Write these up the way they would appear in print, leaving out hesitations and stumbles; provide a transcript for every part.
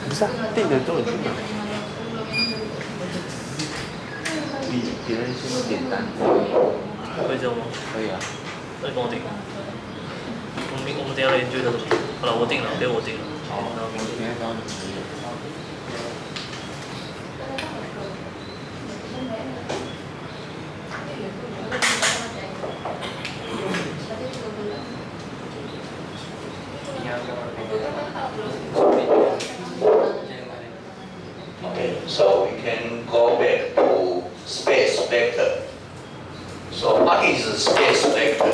不是啊，定的都已经买。比别人先点单。可以这样吗？可以啊。那你帮我订。我们等一下来研究一下怎么订。好了，我订了，给我订了。好，我今天帮你订。Okay, so we can go back to space vector. So what is a space vector?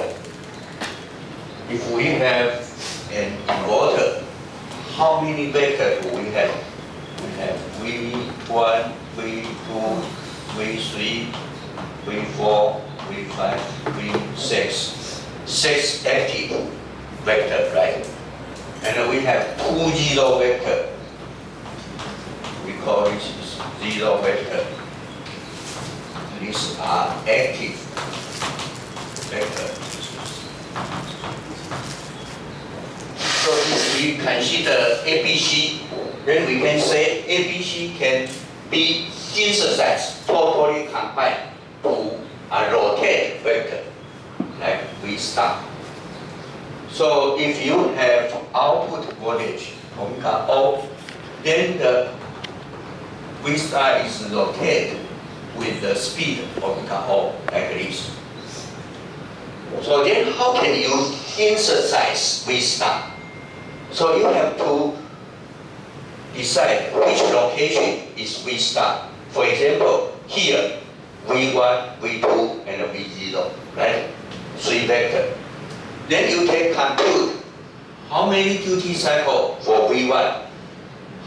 If we have an inverter, how many vectors do we have? We have V1, V2, V3, V4, V5, V6. 6 active vector, right? And we have 2 zero vector. We call it zero vector. These are active vector. So if we consider ABC, then we can say ABC can be synthesized, totally combined to a rotate vector, like V star. So if you have output voltage, omega O, then the V star is rotated with the speed omega O, like this. So then how can you synthesize V star? So you have to decide which location is V star. For example, here, V1, V2, and V0, right? 3 vector. Then you can compute how many duty cycle for V1,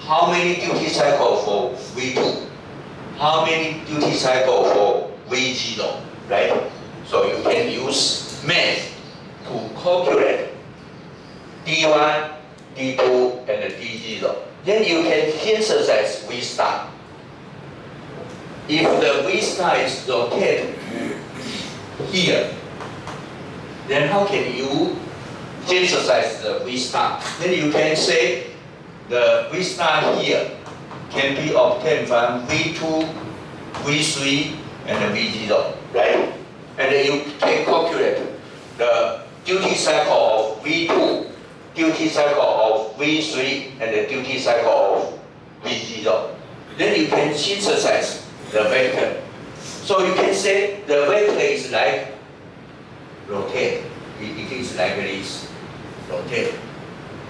how many duty cycle for V2, how many duty cycle for V0, right? So you can use math to calculate D1, D2, and D0. Then you can synthesize V star. If the V star is rotated here, then how can you synthesize the V star? Then you can say the V star here can be obtained from V2, V3, and V0, right? And then you can calculate the duty cycle of V2, duty cycle of V3, and the duty cycle of V0. Then you can synthesize the vector. So you can say the vector is like rotate. It is like this, rotate.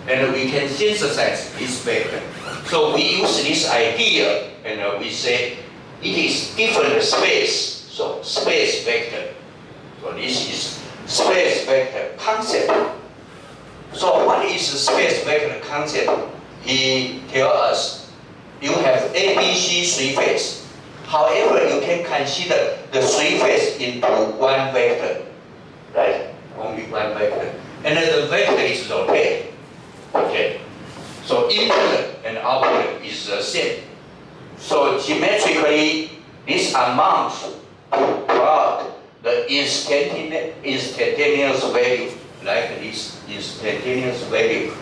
And we can synthesize this vector. So we use this idea and we say it is different space. So space vector. So this is space vector concept. So what is space vector concept? He tells us you have ABC 3 phase. However, you can consider the 3 phase into 1 vector, right? Only 1 vector. And then the vector is rotated. Okay. So input and output is the same. So geometrically, this amount to plot the instantaneous value, like this instantaneous value.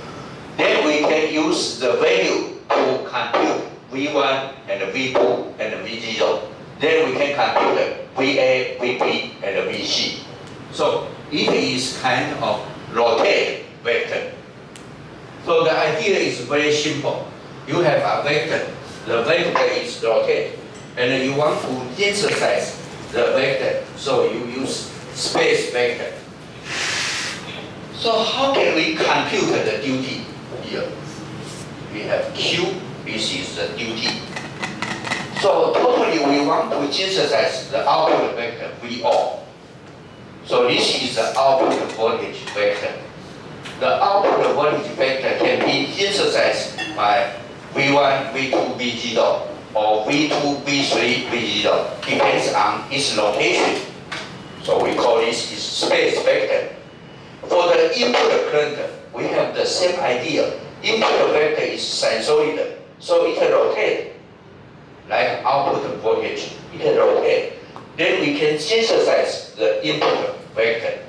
Then we can use the value to compute V1 and V2 and V0. Then we can compute VA, VB, and VC. So it is kind of rotate vector. So the idea is very simple. You have a vector. The vector is rotated, and you want to synthesize the vector. So you use space vector. So how can we compute the duty here? We have Q. This is the duty. So totally we want to synthesize the output vector VO. So this is the output voltage vector. The output voltage vector can be synthesized by V1, V2, V0, or V2, V3, V0. Depends on its location. So we call this is space vector. For the input current, we have the same idea. Input vector is sinusoidal, so it rotates like output voltage. It rotates. Then we can synthesize the input vector.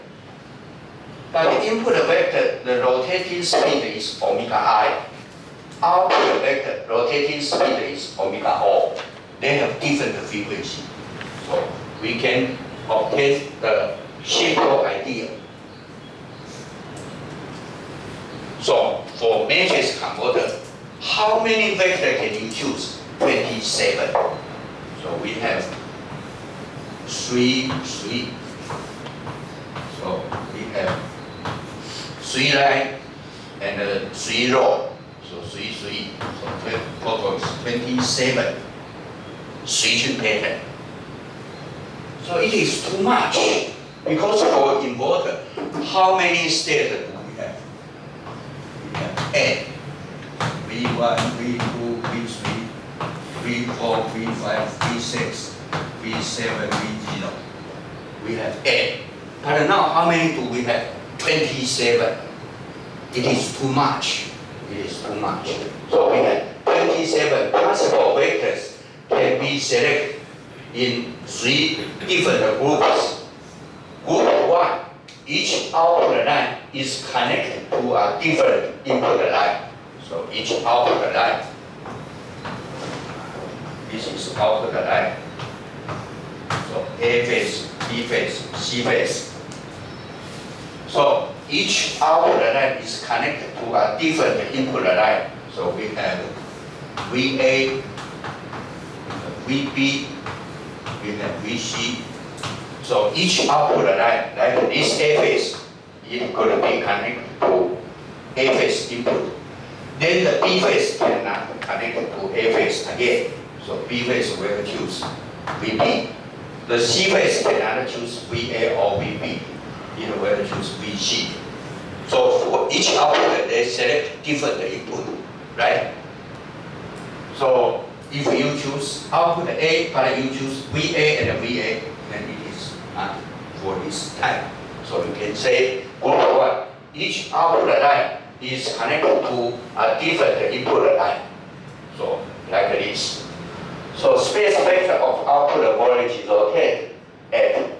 But the input vector, the rotating speed is omega I. output vector rotating speed is omega O. They have different frequency. So we can obtain the simple idea. So for matrix converter, how many vectors can you choose? 27. So we have 3. So we have 3 line and 3 row. So 3. So total is 27 switching pattern. So it is too much because for inverter, how many states do we have? We have N. V1, V2, V3, V4, V5, V6, V7, V0. We have N. But now how many do we have? 27. It is too much. It is too much. So we have 27 possible vectors can be selected in 3 different groups. Group 1, each output line is connected to a different input line. So each output line, this is output line. So A phase, B phase, C phase. So each output line is connected to a different input line. So we have VA, VB, we have VC. So each output line, like this A phase, it could be connected to A phase input. Then the B phase cannot connect to A phase again. So B phase will choose VB. The C phase cannot choose VA or VB. It will choose VC. So for each output, they select different input, right? So if you choose output A, but you choose VA and VA, then it is not for this type. So you can say group 1, each output line is connected to a different input line. So like this. So space vector of output voltage located at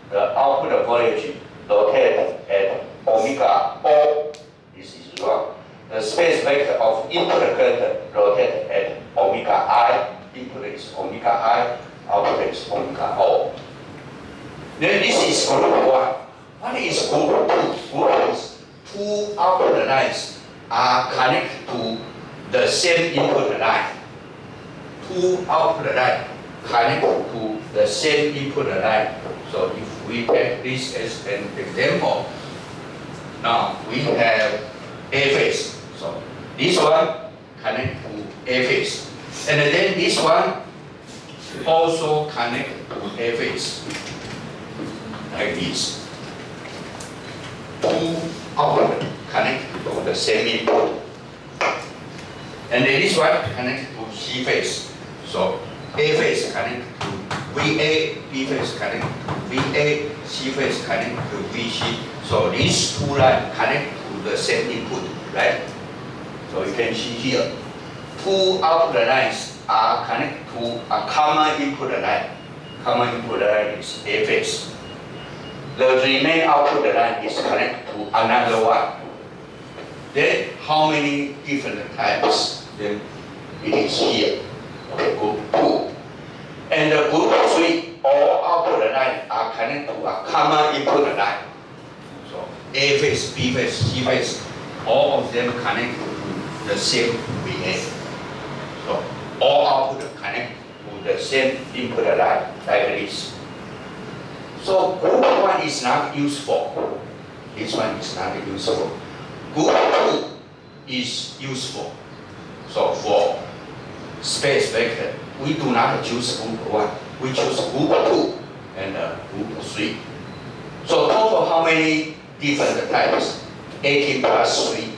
the output voltage located at omega O. This is wrong. The space vector of input current located at omega I. Input is omega I, output is omega O. Then this is group 1. What is group 2? Group is 2 output lines are connected to the same input line. 2 output lines connected to the same input line. So if we take this as an example, now we have A phase. So this one connect to A phase. And then this one also connect to A phase. Like this. 2 output connect to the same input. And then this one connect to C phase. So A phase connect to VA, B phase connect to VA, C phase connect to VC. So these 2 lines connect to the same input, right? So you can see here, 2 output lines are connected to a common input line. Common input line is A phase. The remaining output line is connected to another one. Then how many different types? Then it is here. Group 2. And the group 3, all output lines are connected to a common input line. So A phase, B phase, C phase, all of them connect to the same VA. So all output connect to the same input line like this. So group 1 is not useful. This one is not useful. Group 2 is useful. So for space vector, we do not choose group 1. We choose group 2 and group 3. So total how many different types? 18 plus 3,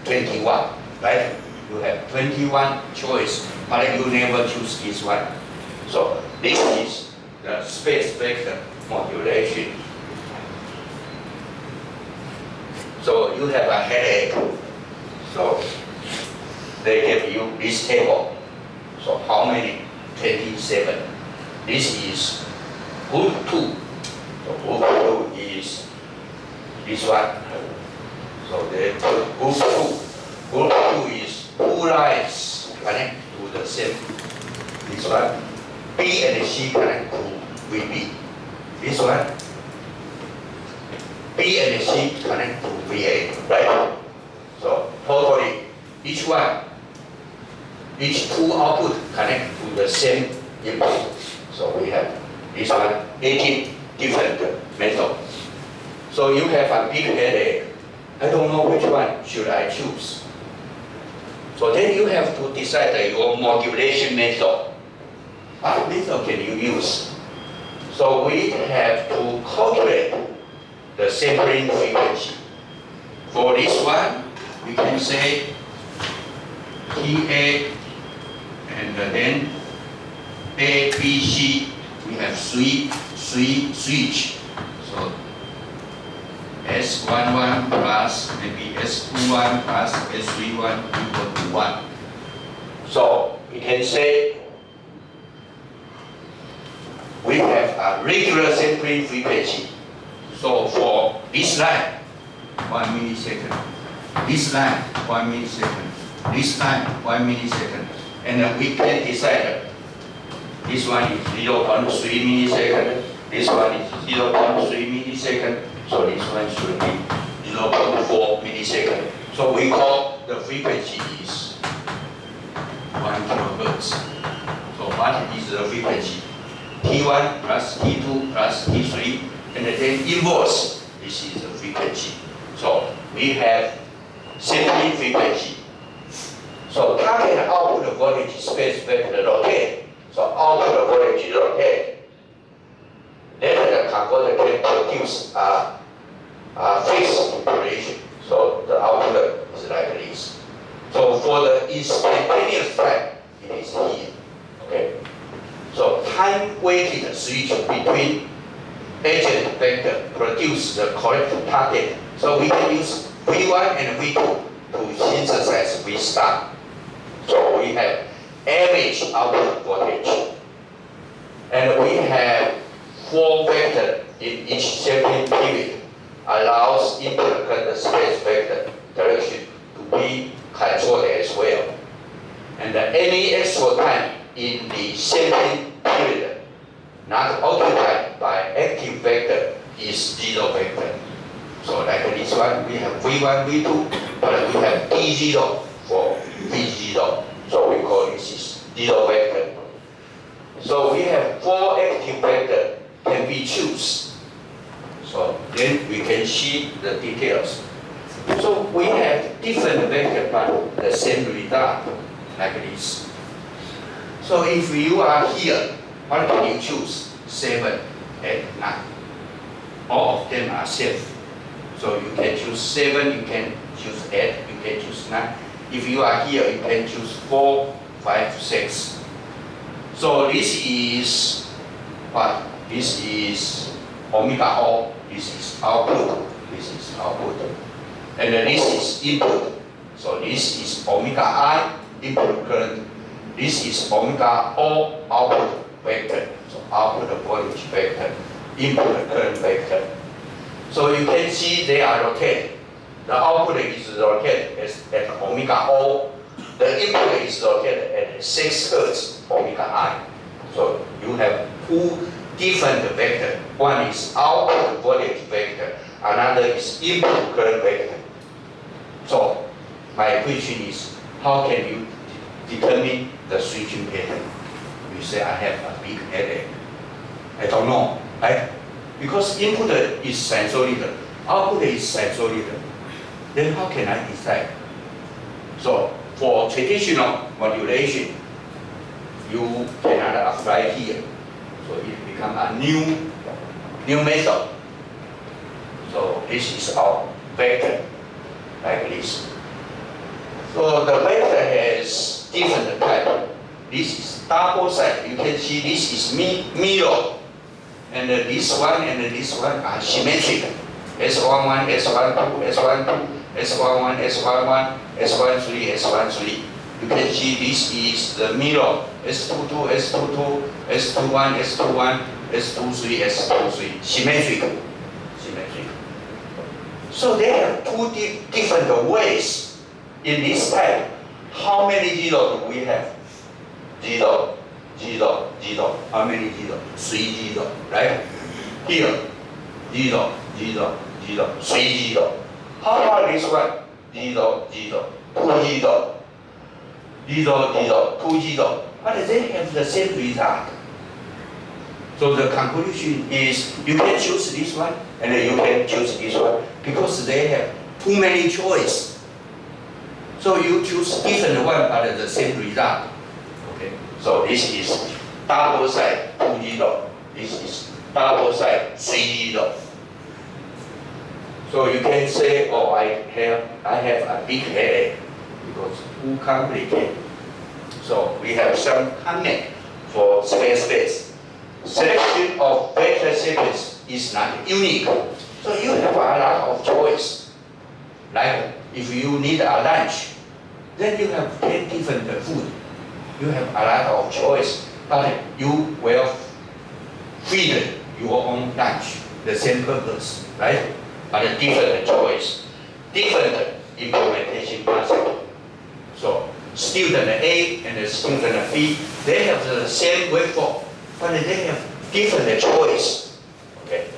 21, right? You have 21 choice, but you never choose this one. So this is the space vector modulation. So you have a headache. So they give you this table. So how many? 27. This is group 2. So group 2 is this one. So the group 2 is two lines connect to the same. This one, B and C connect to VB. This one, B and C connect to VA, right? So totally, each two output connect to the same input. So we have this one, 18 different methods. So you have a big headache. I don't know which one should I choose. So then you have to decide your modulation method. What method can you use? So we have to calculate the sampling frequency. For this one, we can say TA and then A, B, C. We have three switch. So S11 plus maybe S21 plus S31 equal to 1. So we can say we have a regular sampling frequency. So for this line, 1 millisecond. This line, 1 millisecond. This line, 1 millisecond. And then we can decide this one is 0.3 millisecond. This one is 0.3 millisecond. So this one should be 0.4 millisecond. So we call the frequency is 1 kilohertz. So what is the frequency? T1 plus T2 plus T3, and then inverse. This is the frequency. So we have sampling frequency. So target output voltage space vector rotate. So output voltage rotate. Then the converter can produce a fixed impulsion. So the output is like this. So for the instantaneous time, it is here. Okay. So time-weighted switch between agent vector produce the correct target. So we can use V1 and V2 to synthesize V star. So we have average output voltage. And we have 4 vectors in each sampling period, allows input current space vector direction to be controlled as well. And any extra time in the sampling period not occupied by active vector is 0 vector. So like this one, we have V1, V2, but we have D0 for V0. So we call this is 0 vector. So we have 4 active vectors can be choose. So then we can see the details. So we have different vector but the same result like this. So if you are here, what can you choose? 7, 8, 9. All of them are safe. So you can choose 7, you can choose 8, you can choose 9. If you are here, you can choose 4, 5, 6. So this is what? This is omega O. This is output. This is output. And this is input. So this is omega I, input current. This is omega O, output vector. So output voltage vector, input current vector. So you can see they are rotated. The output is rotated at omega O. The input is rotated at 6 Hertz omega I. So you have 2 different vectors. One is output voltage vector, another is input current vector. So my question is, how can you determine the switching pattern? You say I have a big headache. I don't know, right? Because input is sinusoidal, output is sinusoidal. Then how can I decide? So for traditional modulation, you cannot apply here. So it becomes a new method. So this is our vector, like this. So the vector has different type. This is double side. You can see this is mirror. And this one and this one are symmetric. S11, S12, S12, S11, S11, S13, S13. You can see this is the mirror. S22, S22, S21, S21, S23, S23. Symmetric. So there are 2 different ways in this type how many zero do we have? Zero, zero, zero. How many zero? 3 zero, right? Here, zero, zero, zero, 3 zero. How about this one? 0, 0, 2 zero, 0, 0, 2 zero. But they have the same result. So the conclusion is you can choose this one and you can choose this one because they have too many choice. So you choose different one but the same result. Okay. So this is double side 2 zero. This is double side 3 zero. So you can say, oh, I have a big headache because too complicated. So we have some comment for space. Selection of vector sequence is not unique. So you have a lot of choice. Like if you need a lunch, then you have 10 different food. You have a lot of choice, but you will feed your own lunch, the same purpose, right? But a different choice, different implementation concept. So student A and student B, they have the same waveform, but they have different choice. Okay,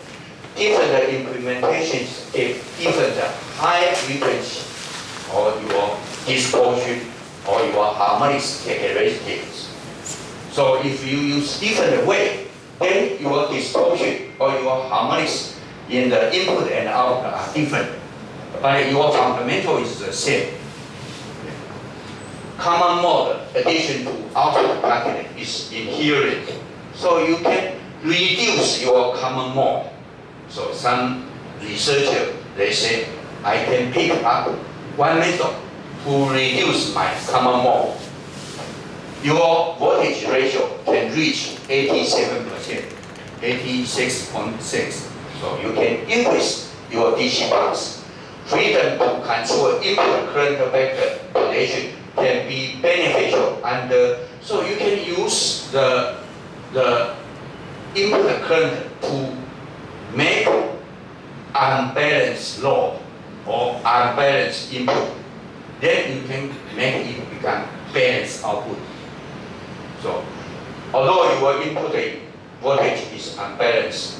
different implementations give different high frequency or your distortion or your harmonics characteristics. So if you use different way, then your distortion or your harmonics in the input and output are different, but your fundamental is the same. Common mode addition to output bracket is inherent, so you can reduce your common mode. So some researcher, they say, I can pick up one method to reduce my common mode. Your voltage ratio can reach 87%, 86.6. So you can increase your DC bus. Freedom to control input current vector relation can be beneficial, and so you can use the input current to make unbalanced load or unbalanced input. Then you can make it become balanced output. So although your input voltage is unbalanced,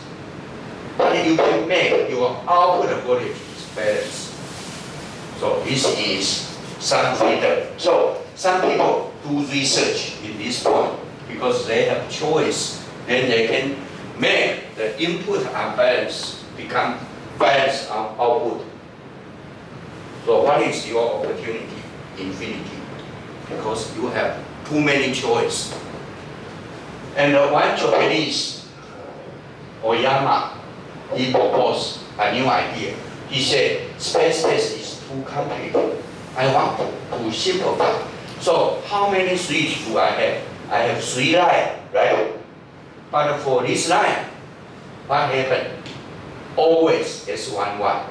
but you can make your output voltage balanced. So this is some freedom. So some people do research in this point because they have choice. Then they can make the input unbalanced become balanced output. So what is your opportunity? Infinity. Because you have too many choice. And one Japanese, Oyama, he proposed a new idea. He said, space is too complicated. I want to simplify. So how many switches do I have? I have 3 lines, right? But for this line, what happened? Always S11.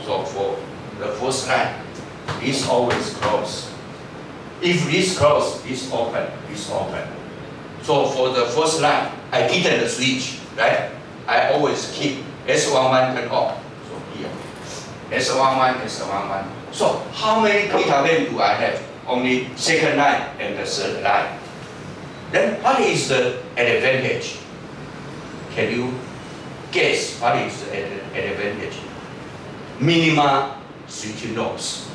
So for the first line, this always closed. If this closed, this open, this open. So for the first line, I didn't switch, right? I always keep S11 turned off. So here, S11, S11. So how many beta band do I have? Only second line and the third line. Then what is the advantage? Can you guess what is the advantage? Minimum switching loss,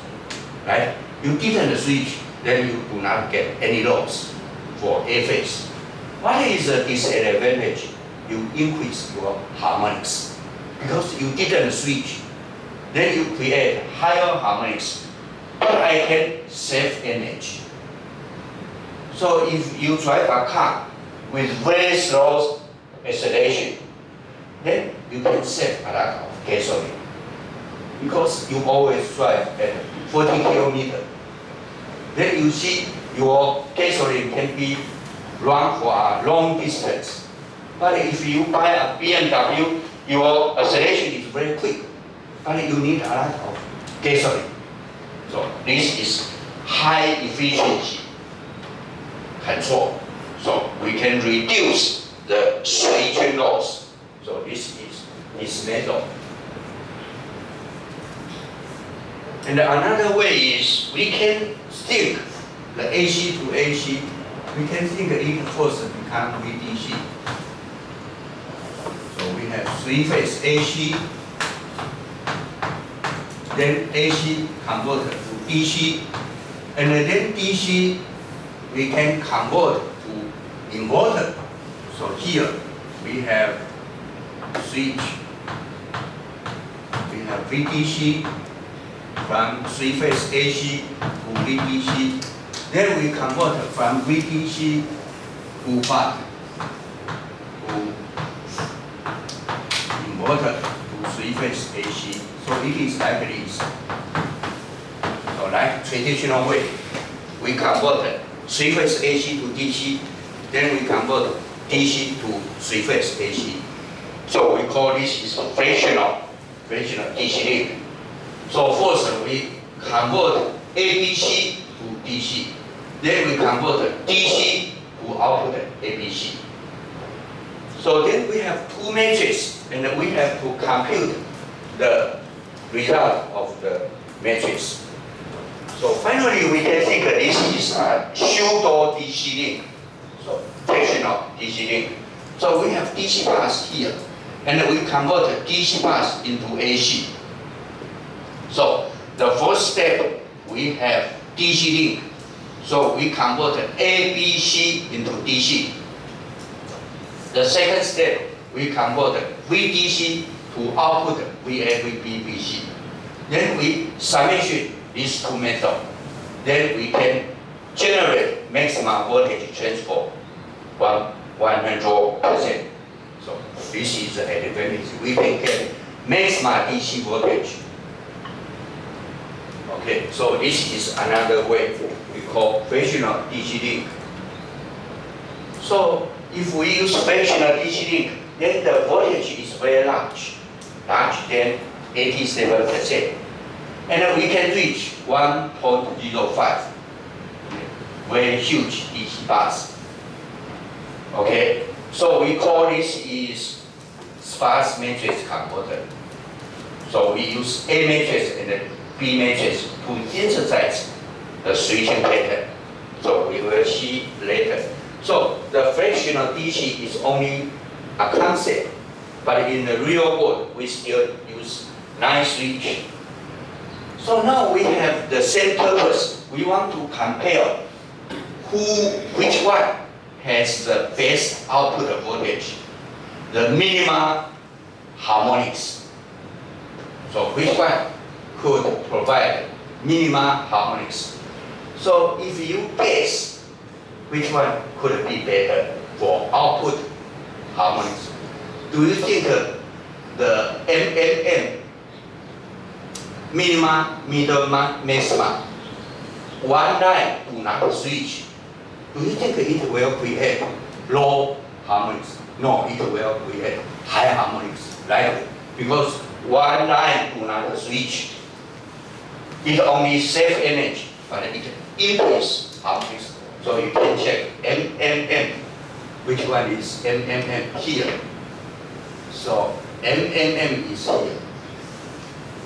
right? You didn't switch, then you do not get any loss for A phase. What is the disadvantage? You increase your harmonics because you didn't switch. Then you create higher harmonics, but I can save energy. So if you drive a car with very slow acceleration, then you can save a lot of gasoline because you always drive at 40 kilometers. Then you see your gasoline can be run for a long distance. But if you buy a BMW, your acceleration is very quick, but you need a lot of gasoline. So this is high efficiency control. So we can reduce the switching loss. So this is this method. And another way is we can stick the AC to AC, we can think it first become VDC. So we have three-phase AC, then AC converted to DC, and then DC we can convert to inverter. So here we have switch. We have VDC from three-phase AC to VDC. Then we convert from VDC to what? To inverter to three-phase AC. So it is like this. So like traditional way, we convert three-phase AC to DC, then we convert DC to three-phase AC. So we call this is fractional DC link. So first we convert ABC to DC, then we convert DC to output ABC. So then we have two matrices, and we have to compute the result of the matrix. So finally, we can think this is a pseudo DC link, so fractional DC link. So we have DC bus here, and we convert DC bus into AC. So the first step, we have DC link. So we convert ABC into DC. The second step, we convert VDC to output VAVBBC. Then we summation these two methods. Then we can generate maximum voltage transfer from 100%. So this is the advantage. We can get maximum DC voltage. Okay, so this is another way we call fractional DC link. So if we use fractional DC link, then the voltage is very large than 87%. And we can reach 1.05, very huge DC bus. Okay, so we call this is sparse matrix converter. So we use A matrix and B matrix to synthesize the switching pattern. So we will see later. So the fractional DC is only a concept, but in the real world we still use 9 switch. So now we have the same purpose. We want to compare which one has the best output voltage, the minimum harmonics. So which one could provide minimum harmonics? So if you guess which one could be better for output harmonics, do you think the MMM, minimum, minimum, maximum, one line do not switch, do you think it will create low harmonics? No, it will create high harmonics, right? Because one line do not switch. It only saves energy, but it increases harmonics. So you can check MMM. Which one is MMM here? So MMM is here.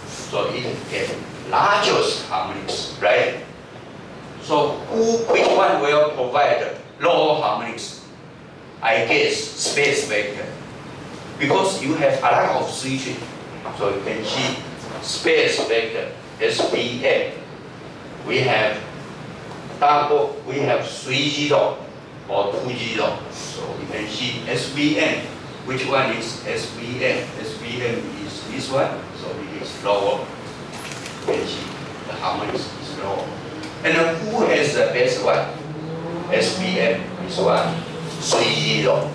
So it gets largest harmonics, right? So which one will provide low harmonics? I guess space vector. Because you have a lot of switching. So you can see space vector, SVM. We have 3 0 or 2 0. So you can see SVM. Which one is SVM? SVM is this one, so it is lower. You can see the harmonics is lower. And who has the best one? SVM is 3 0.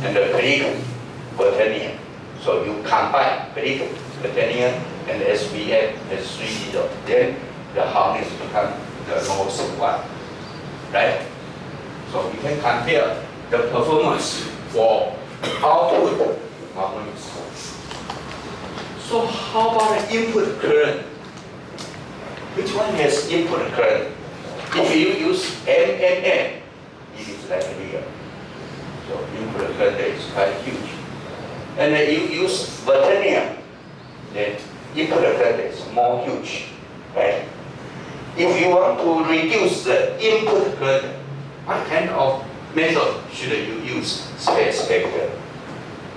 And the click Quaternion. So you combine click Quaternion and SVM as 3 0. Then the harmonics become the lowest one. Right? So you can compare the performance for output harmonics. So how about the input current? Which one has input current? If you use MMM, it is like here. So input current is quite huge. And then you use Quaternion, then input current is more huge, right? if you want to reduce the input current, what kind of method should you use? Space vector.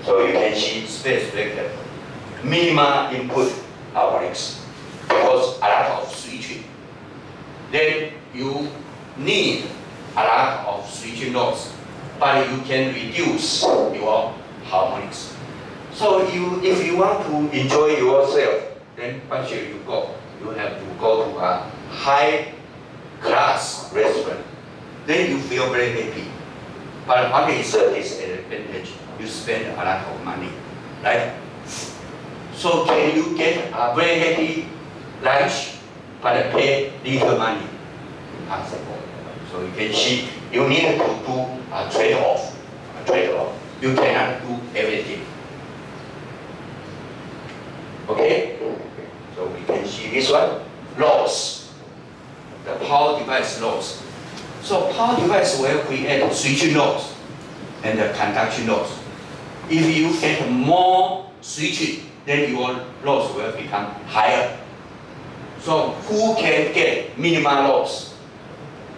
So you can see space vector, minimum input harmonics, because a lot of switching. Then you need a lot of switching nodes, but you can reduce your harmonics. So if you want to enjoy yourself, then what should you go? You have to go to a high class restaurant. Then you feel very happy. But what is the disadvantage? You spend a lot of money, right? So can you get a very happy lunch but pay little money? Impossible. So you can see you need to do a trade-off. You cannot do everything. Okay? So we can see this one, loss. The power device loss. So power device will create switching loss and the conduction loss. If you get more switching, then your loss will become higher. So who can get minimal loss?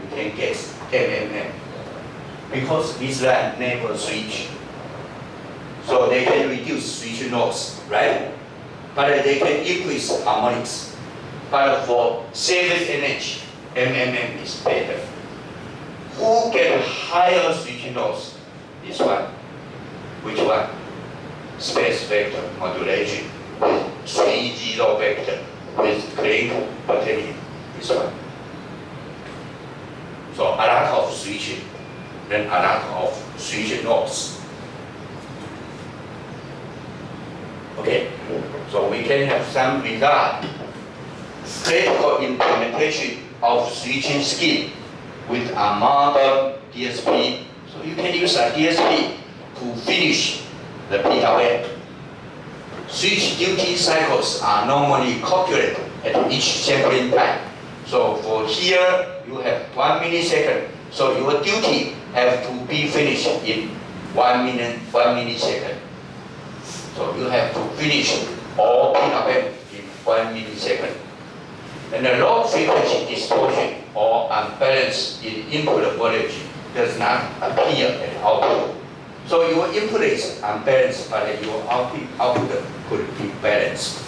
You can guess MMM. Because this line never switch. So they can reduce switching loss, right? But they can increase harmonics. But for saving energy, MMM is better. Who get higher switching loss? This one. Which one? Space vector modulation with 3-0 vector with Craig battalion. This one. So a lot of switching, then a lot of switching loss. Okay, so we can have some regard. Critical implementation of switching scheme with a modern DSP. So you can use a DSP to finish the PWM. Switch duty cycles are normally calculated at each sampling time. So for here, you have 1 millisecond. So your duty have to be finished in 1 millisecond. So you have to finish all PWM in 1 millisecond. And the low frequency distortion or unbalance in input voltage does not appear at output. So your input is unbalanced, but your output could be balanced.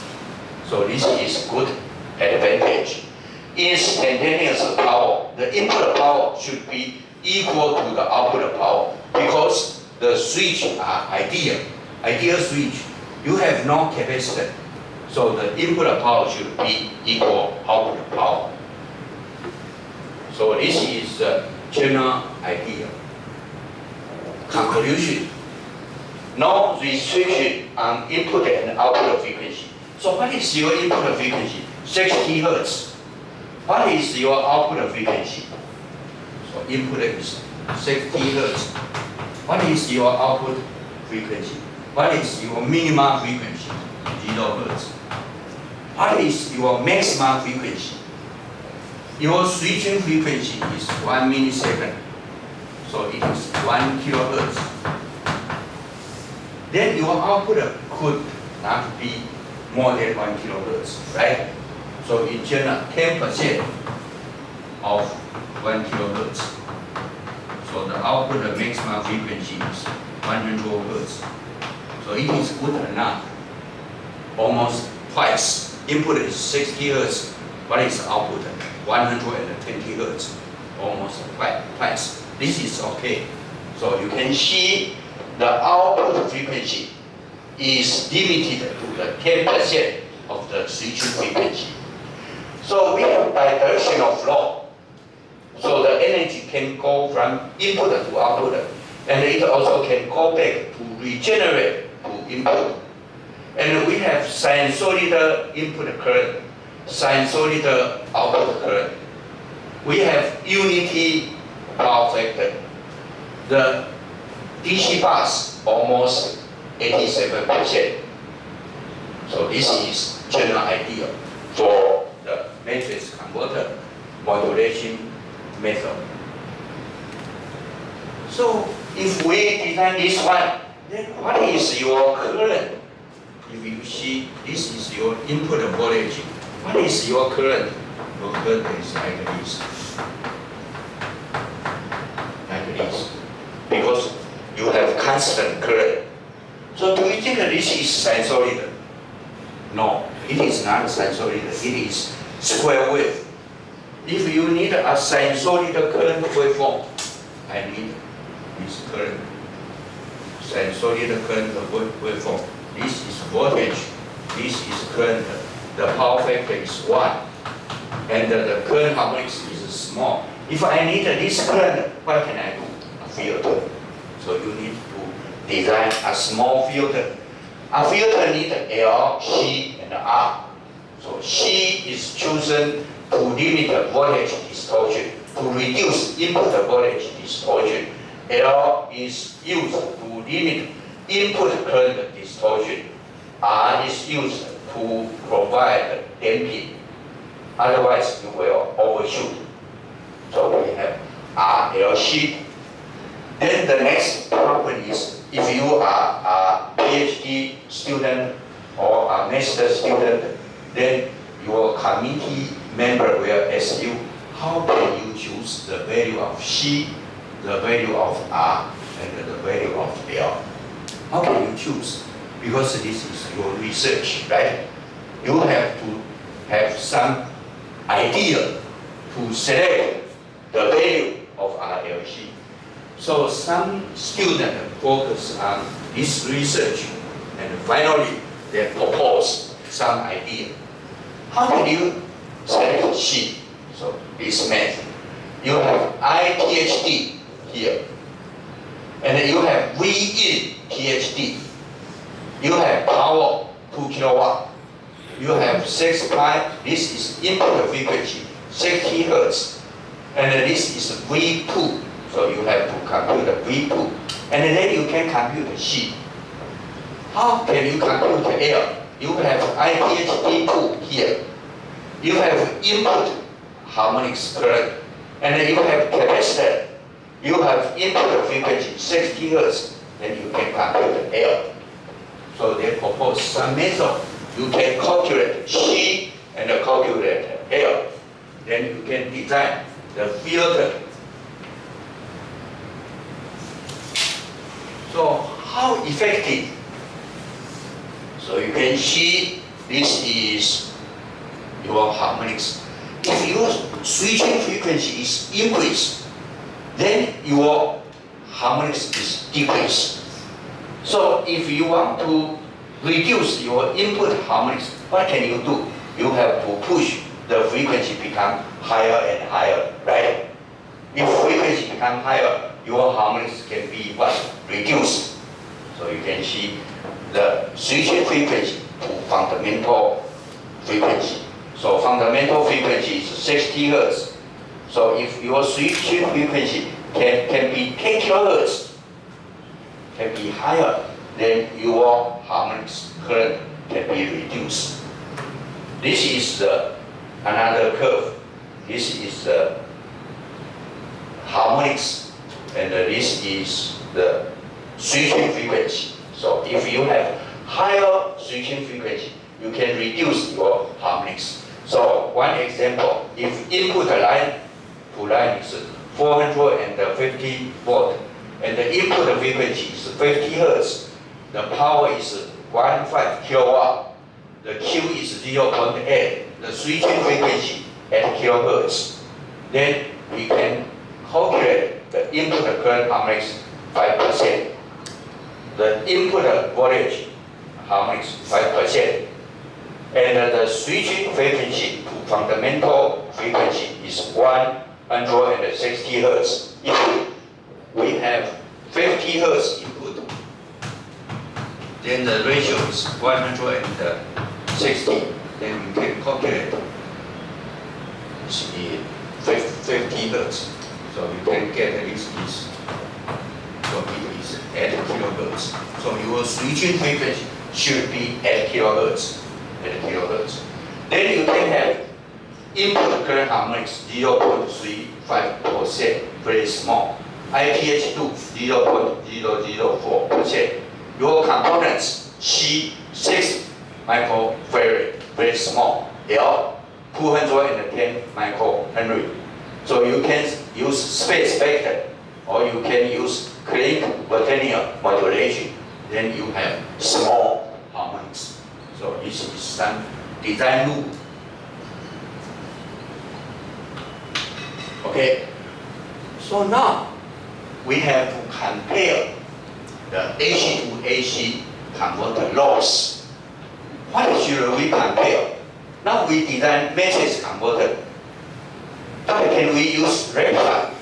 So this is good advantage. Instantaneous power, the input power should be equal to the output power because the switch are ideal. Ideal switch, you have no capacitor. So the input power should be equal output power. So this is the general idea. Conclusion. No restriction on input and output frequency. So what is your input frequency? 60 Hertz. What is your output frequency? So input is 60 Hertz. What is your output frequency? What is your minimum frequency? 0 Hertz. What is your maximum frequency? Your switching frequency is 1 millisecond. So it is 1 kilohertz. Then your output could not be more than 1 kilohertz, right? So in general, 10% of 1 kilohertz. So the output maximum frequency is 100 hertz. So it is good enough. Almost twice. Input is 60 hertz. What is output? 120 hertz. Almost twice. This is okay. So you can see the output frequency is limited to the 10% of the switching frequency. So we have bidirectional flow. So the energy can go from input to output, and it also can go back to regenerate to input. And we have sinusoidal input current, sinusoidal output current. We have unity power factor. The DC bus almost 87%. So this is general idea for the matrix converter modulation method. So if we design this one, then what is your current? If you see this is your input voltage, what is your current? your current is like this. Like this. Because you have constant current. So do you think that this is sinusoidal? No, it is not sinusoidal. It is square wave. If you need a sinusoidal current waveform, I need this current. Sinusoidal current waveform. This is voltage. This is current. The power factor is 1. And the current harmonics is small. If I need this current, what can I do? A filter. So you need to design a small filter. A filter needs L, C, and R. So C is chosen to limit the voltage distortion, to reduce input voltage distortion. L is used to limit input current distortion. R is used to provide damping. Otherwise, you will overshoot. So we have RLC. Then the next problem is, if you are a PhD student or a master student, then your committee member will ask you, how can you choose the value of C, the value of R, and the value of L? How can you choose? Because this is your research, right? You have to have some idea to select the value of RLC. So some students focus on this research, and finally they propose some idea. How can you select C? So this method. You have ITHD here, and you have V in THD. You have power 2 kilowatt. You have 6 pi. This is input frequency 60 hertz, and this is V2. So you have to compute V2, and then you can compute C. How can you compute L? You have ITHD2 here. You have input harmonics current, and then you have capacitor. You have input frequency 60 hertz, then you can compute L. So they propose some method. You can calculate C and calculate L. Then you can design the filter. So how effective? So you can see this is your harmonics. If your switching frequency is increased, then your harmonics is decreased. So if you want to reduce your input harmonics, what can you do? You have to push the frequency become higher and higher, right? If frequency become higher, your harmonics can be what? Reduced. So you can see the switching frequency to fundamental frequency. So fundamental frequency is 60 hertz. So if your switching frequency can be 10 kilohertz, can be higher, then your harmonics current can be reduced. This is another curve. This is the harmonics, and this is the switching frequency. So if you have higher switching frequency, you can reduce your harmonics. So one example, if input line to line is 450 volt, and the input frequency is 50 hertz, the power is 15 kilowatt, the Q is 0.8, the switching frequency at kilohertz. Then we can calculate the input current harmonics 5%, the input voltage harmonics 5%, and the switching frequency to fundamental frequency is 160 hertz. If we have 50 hertz input, then the ratio is 160. Then we can calculate this is 50 hertz. So you can get this is, so it is 8 kilohertz. So your switching frequency should be 8 kilohertz. 8 kilohertz. Then you can have input current harmonics 0.35%, very small. ITH2 0.004%. Your components C 6 microfarad, very small. L 210 microhenry. So you can use space vector, or you can use Crank-Botanian modulation. Then you have small harmonics. So this is some design rule. Okay. So now we have to compare the AC to AC converter loss. What should we compare? Now we design matrix converter. But can we use rectifier?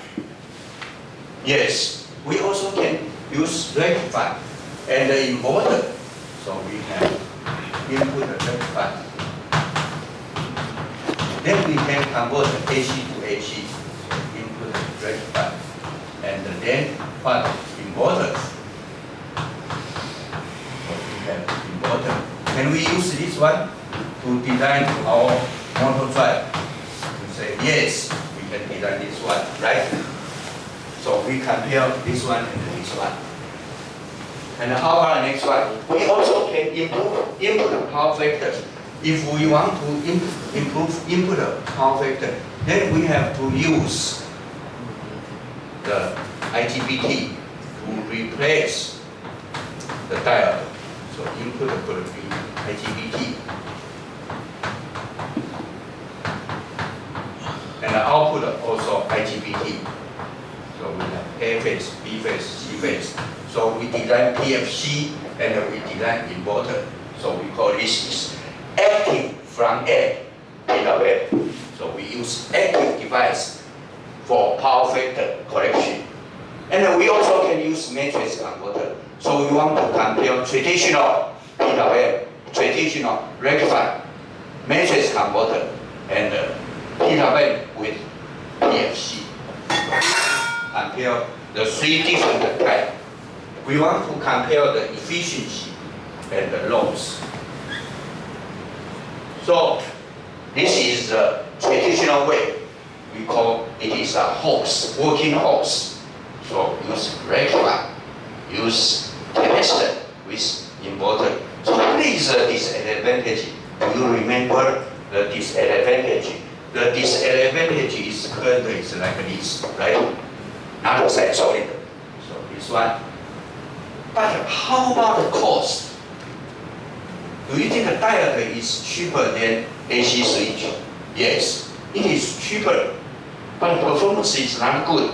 Yes, we also can use rectifier and the inverter. So we have input rectifier. Then we can convert AC to AC, input rectifier. And then what? Inverter. So we have inverter. Can we use this one to design our motor drive? We say yes, we can design this one, right? So we compare this one and this one. And how about the next one? We also can improve input power factor. If we want to improve input power factor, then we have to use the IGBT to replace the diode. So input could be IGBT. And the output also IGBT. So we have A phase, B phase, C phase. So we design PFC and we design inverter. So we call this is active front end PWM. So we use active device for power factor correction. And we also can use matrix converter. So we want to compare traditional PWM, traditional rectifier, matrix converter, and PWM with PFC. Compare the three different types. We want to compare the efficiency and the loss. So this is the traditional way. We call it is a hose, working hose. So use rectifier, use capacitor with inverter. So what is the disadvantage? Do you remember the disadvantage? The disadvantage is current is like this, right? Not sinusoidal. So this one. But how about the cost? Do you think the diode is cheaper than AC switch? Yes, it is cheaper, but performance is not good.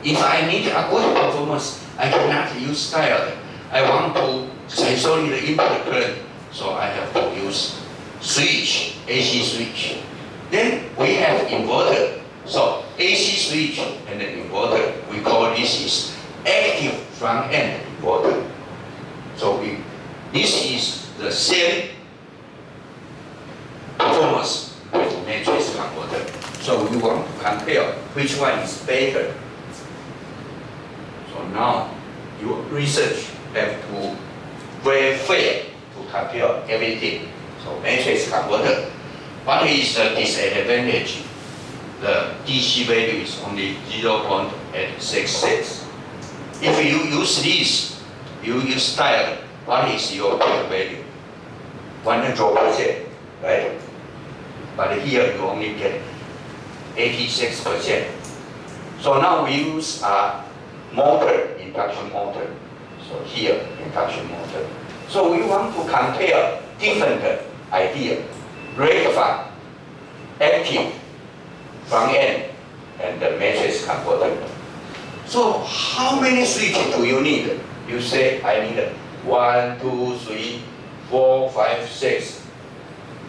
If I need a good performance, I cannot use diode. I want to sinusoidal input current, so I have to use switch, AC switch. Then we have inverter. So AC switch and the inverter, we call this is active front end inverter. So this is the same performance with matrix converter. So we want to compare which one is better. So now your research have to very fair to compare everything. So matrix converter, what is the disadvantage? The DC value is only 0.866. If you use this, you use diode, what is your peak value? 100%, right? But here you only get 86%. So now we use a motor, induction motor. So here, induction motor. So we want to compare different idea. Rectifier, active, front end, and the matrix converter. So how many switches do you need? You say, I need 1, 2, 3, 4, 5, 6,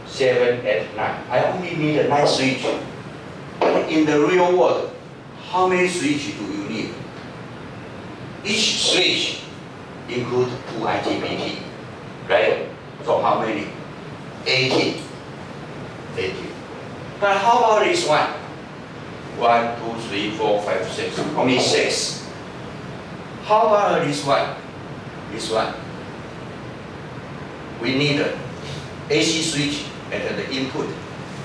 7, 8, 9. I only need 9 switches. But in the real world, how many switches do you need? Each switch includes 2 IGBT, right? So how many? 80. 80. But how about this one? 1, 2, 3, 4, 5, 6. Only 6. How about this one? This one. We need an AC switch and the input.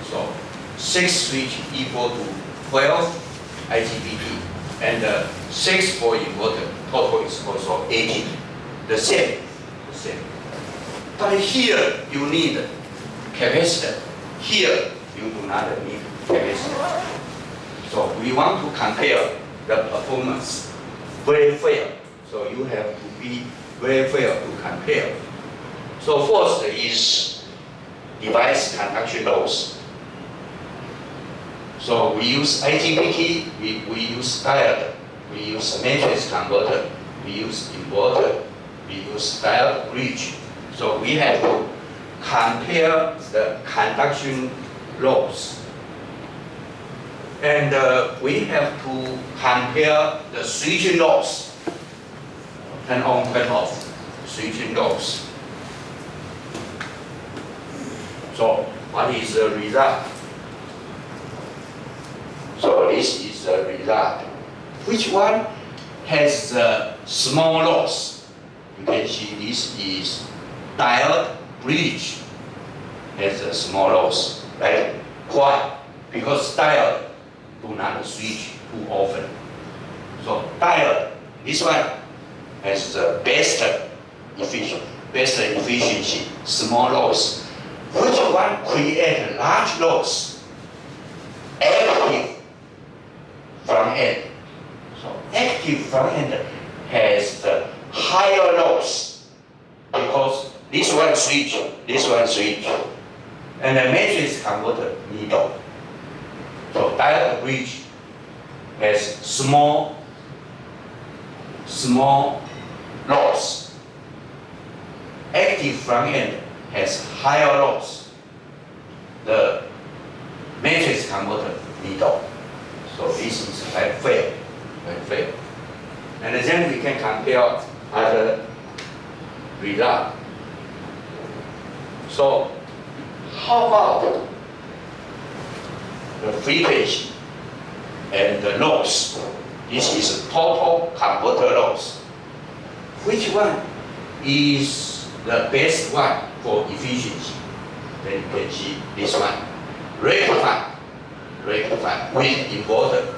So 6 switch equal to 12 IGBT. And 6 for inverter. Total is also 80. The same. But here you need capacitor. here you do not need capacitor. So we want to compare the performance very fair. So you have to be very fair to compare. So first is device conduction loss. So we use IGBT, we use diode, we use matrix converter, we use inverter, we use diode bridge. So we have to compare the conduction loss. And we have to compare the switching loss, turn on, turn off, switching loss. So what is the result? So this is the result. Which one has the small loss? You can see this is diode bridge has a small loss, right? Why? Because diode do not switch too often. So diode, this one has the best efficiency, small loss. Which one create large loss? Active front end. So active front end has the higher loss because this one switch, and the matrix converter middle. So diode bridge has small loss. Active front end has higher loss. The matrix converter middle. So this is very fair. And then we can compare other results. So how about the frequency and the loss? This is total converter loss. Which one is the best one for efficiency? Then you can see this one. Rectified with inverter.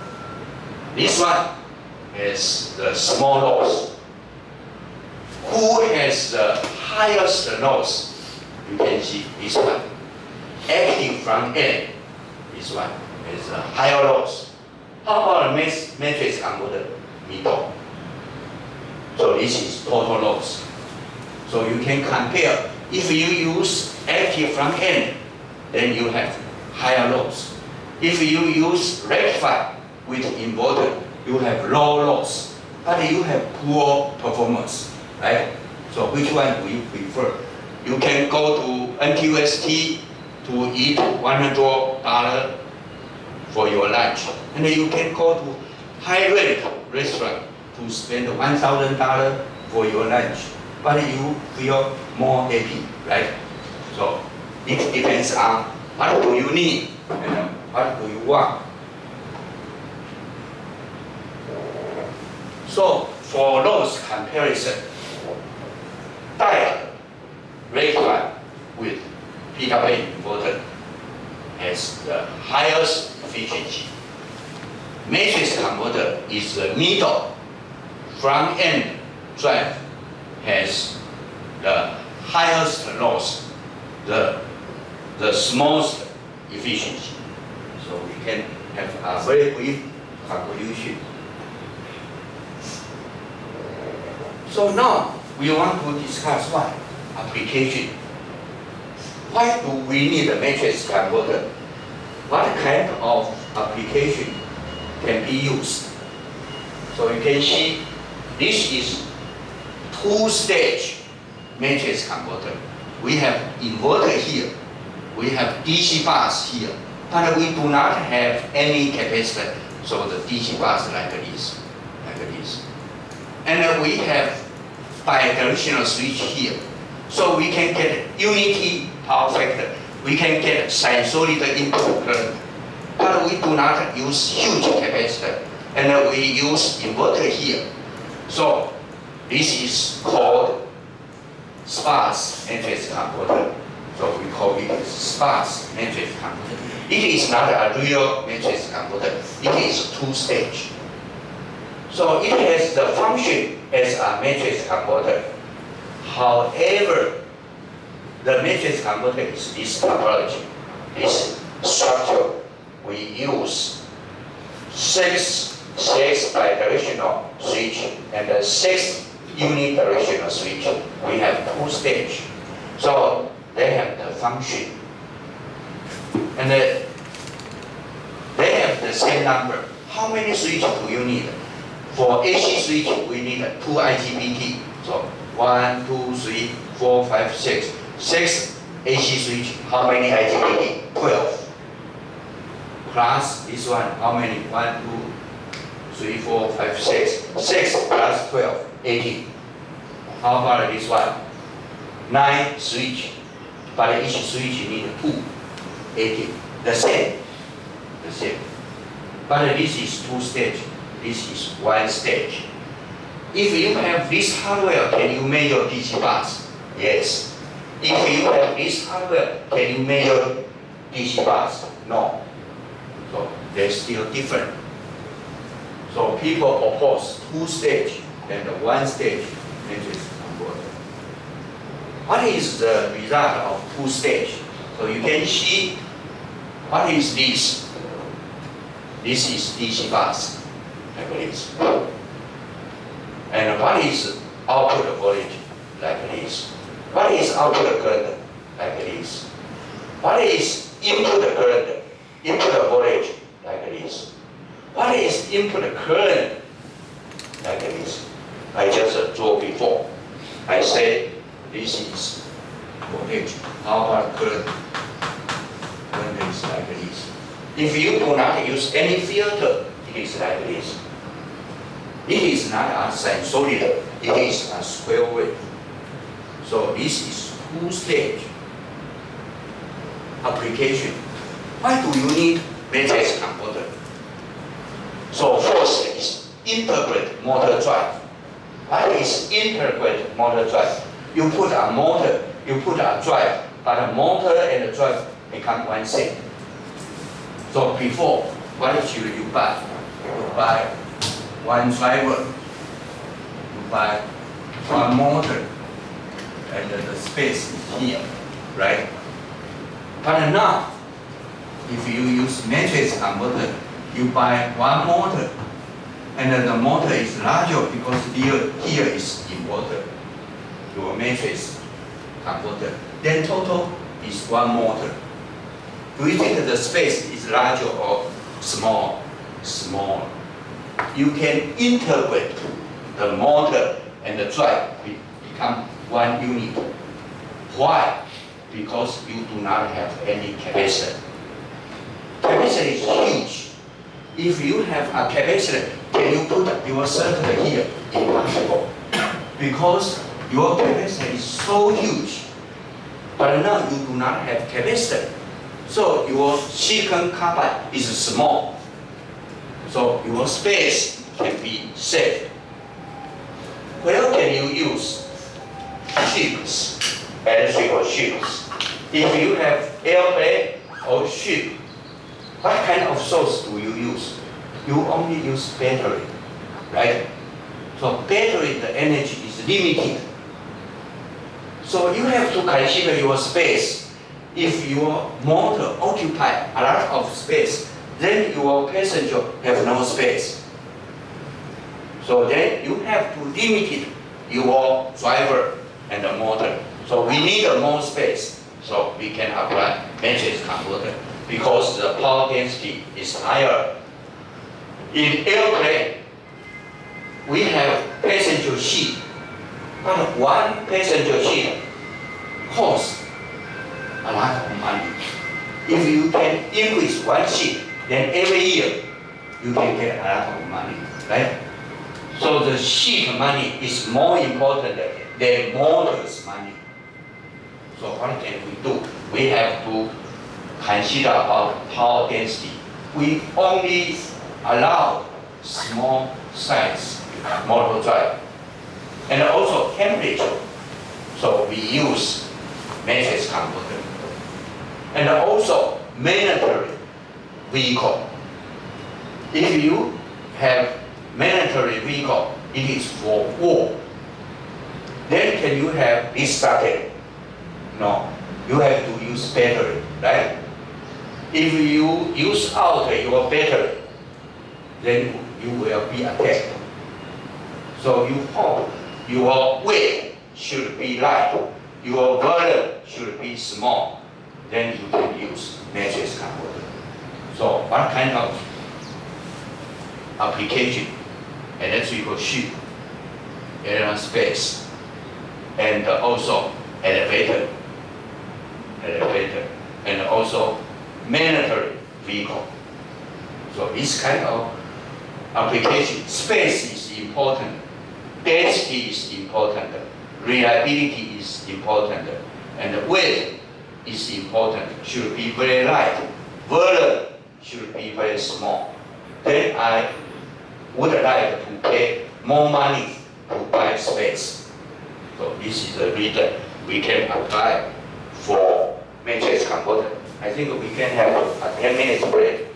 This one has the small loss. Who has the highest loss? You can see this one. Active front end. This one has a higher loss. How about the matrix converter? Middle. So this is total loss. So you can compare. If you use active front end, then you have higher loss. If you use rectifier with inverter, you have low loss, but you have poor performance, right? So which one do you prefer? You can go to NTUST to eat $100 for your lunch, and then you can go to high-rate restaurant to spend $1,000 for your lunch, but you feel more happy, right? So it depends on what do you need and what do you want. So for loss comparison, diode rectifier with PWM inverter has the highest efficiency. Matrix converter is the middle. Front end drive has the highest loss, the smallest efficiency. So we can have a very brief conclusion. So now we want to discuss what application. Why do we need a matrix converter? What kind of application can be used? So you can see this is two-stage matrix converter. We have inverter here, we have DC bus here, but we do not have any capacitor, so the DC bus like this. And we have bidirectional switch here. So we can get unity power factor. We can get sinusoidal input current. But we do not use huge capacitor. And we use inverter here. So this is called sparse matrix converter. So we call it sparse matrix converter. It is not a real matrix converter. It is two-stage. So it has the function as a matrix converter. However, the matrix converter is this topology. this structure, we use 6 bidirectional switch and 6 unidirectional switch. We have 2 stages. So they have the function. And they have the same number. How many switches do you need? For AC switch, we need 2 IGBT. So 1, 2, 3, 4, 5, 6. 6 AC switch. How many IGBT? 12. Plus this one, how many? 1, 2, 3, 4, 5, 6. 6 plus 12, 18. How about this one? 9 switch. But each switch need 2. 18. The same. But this is 2 stage. This is 1 stage. If you have this hardware, can you measure DC bus? Yes. If you have this hardware, can you measure DC bus? No. So they're still different. So people oppose 2 stage and 1 stage matrix converter. What is the result of 2 stage? So you can see what is this. This is DC bus, like this. And what is output voltage, like this. What is output current, like this. What is input current, input voltage, like this. What is input current, like this. I just draw before. I said this is voltage. How about current? Current is like this. If you do not use any filter, it is like this. It is not a sinusoidal, it is a square wave. So this is 2 stage application. Why do you need matrix converter? So first is integrate motor drive. What is integrate motor drive? You put a motor, you put a drive, but the motor and the drive become one thing. So before, what should you buy? You buy 1 driver, you buy 1 motor, and the space is here, right? But now, if you use matrix converter, you buy 1 motor, and the motor is larger because here is inverter, your matrix converter. Then total is 1 motor. Do you think the space is larger or small? Small. You can integrate the motor and the drive become 1 unit. Why? Because you do not have any capacitor. Capacitor is huge. If you have a capacitor, can you put your circuit here? Impossible. Because your capacitor is so huge. But now you do not have capacitor. So your silicon carbide is small. So your space can be saved. Where can you use ships, electrical ships? If you have airplane or ship, what kind of source do you use? You only use battery, right? So battery, the energy is limited. So you have to consider your space. If your motor occupies a lot of space, then your passenger have no space. So then you have to limit your driver and the motor. So we need more space. So we can apply matrix converter because the power density is higher. In airplane, we have passenger seat, but 1 passenger seat costs a lot of money. If you can increase 1 seat, then every year you can get a lot of money, right? So the seat money is more important than motor's money. So what can we do? We have to consider about power density. We only allow small size motor drive and also temperature. So we use matrix converter. And also military vehicle. If you have military vehicle, it is for war. Then can you have this socket? No, you have to use battery, right? If you use out your battery, then you will be attacked. So you hope your weight should be light, your volume should be small, then you can use matrix converter. So what kind of application? Electrical ship, aerospace, and also elevator, and also military vehicle. So this kind of application, space is important, density is important, reliability is important, and weight is important, should be very light, volume should be very small. Then I would like to pay more money to buy space. So this is the reason we can apply for matrix converter. I think we can have a 10 minutes break.